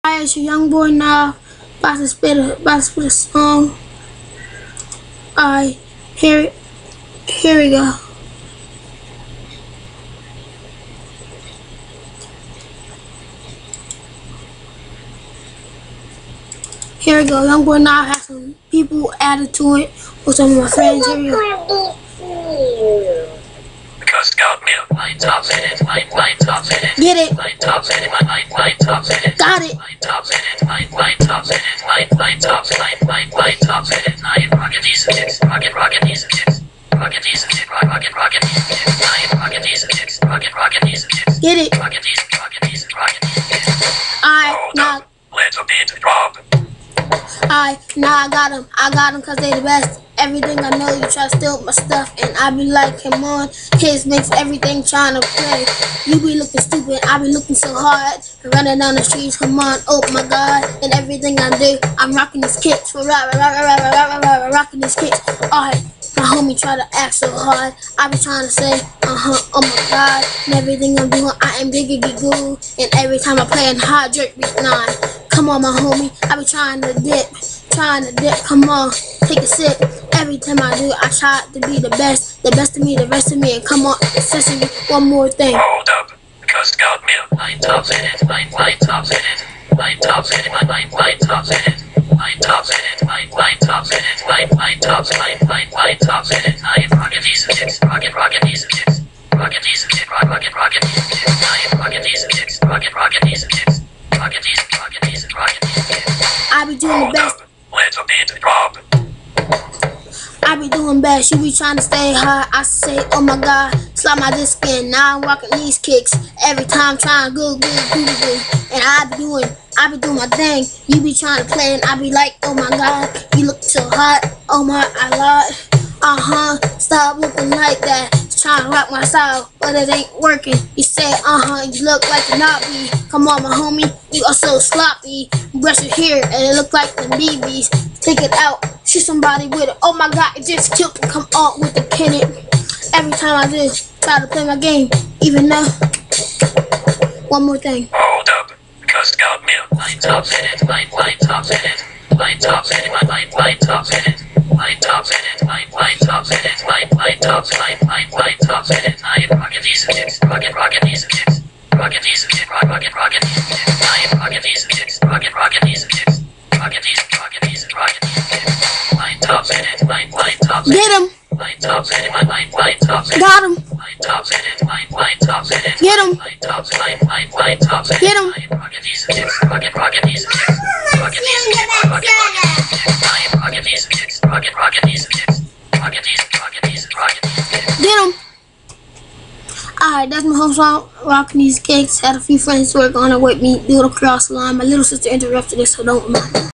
Hi, it's your young boy now. About to spit a song. Alright, here we go. Here we go. Young boy now has some people added to it with some of my friends. Here we go. Because got me my tops in it, my tops in it. Get it? My tops in it, my tops in it. Got it. My tops in it, my tops in it, my tops in it. I rocket these chicks, rocket these chicks. Rocket these chicks, rocket these chicks. I rocket these chicks, rocket these chicks. Get it? Rocket these chicks. Alright, now. Let's a bit drop. Alright, now I got him cause they the best. Everything I know, you try to steal my stuff, and I be like, come on, kids makes everything trying to play. You be looking stupid, I be looking so hard, running down the streets, come on, oh my god, and everything I do, I'm rocking these kicks, rocking these kicks. Alright, my homie try to act so hard, I be trying to say, oh my god, and everything I'm doing, I am goo, and every time I play in hard jerk beat 9. Come on, my homie, I be trying to dip, come on, take a sip. Every time I do, I try to be the best of me, the rest of me, and come on, accessory, one more thing. Hold up, because got me my tops in it, my tops in it, my tops in it, my tops in it, my tops in it, my tops in it, my tops in it. I rocket these chicks, rocket these chicks, rocket these chicks, rocket these chicks. I rocket these chicks, rocket these chicks, rocket these chicks. I be doing the best. Let's a bit drop. I be doing best, you be trying to stay high. I say, oh my god, slide my disc in. Now I'm rocking these kicks. Every time trying to go. And I be doing my thing. You be trying to play and I be like, oh my god, you look so hot. Oh my, I love. Stop looking like that. Trying to rock my style, but it ain't working. You say, you look like a naughty. Come on, my homie, you are so sloppy. You brush your hair and it look like the BBs. Take it out, shoot somebody with it. Oh my god, it just killed me. Come on with the Kenneth. Every time I do, try to play my game, even though. One more thing. Hold up, because got me my tops in it, my tops in it, my tops in it, my tops in it. My tops in it, my tops in it, my tops in it. I rocket these chicks, rocket these chicks, rocket these chicks, rocket these chicks. I rocket these chicks, rocket these chicks, rocket these chicks. My tops in it, my tops in it. Get him. My tops in it, my tops in it. Got him. My tops in it, my tops in it. Get him. My tops in it. Get him. I rocket these chicks, rocket these chicks, rocket these chicks, rocket these chicks. I rocket these chicks, rocket these chicks, rocket these chicks. Get him. Alright, that's my whole song, rocking these kicks. Had a few friends work on it with me, do it across the line. My little sister interrupted it, so don't mind.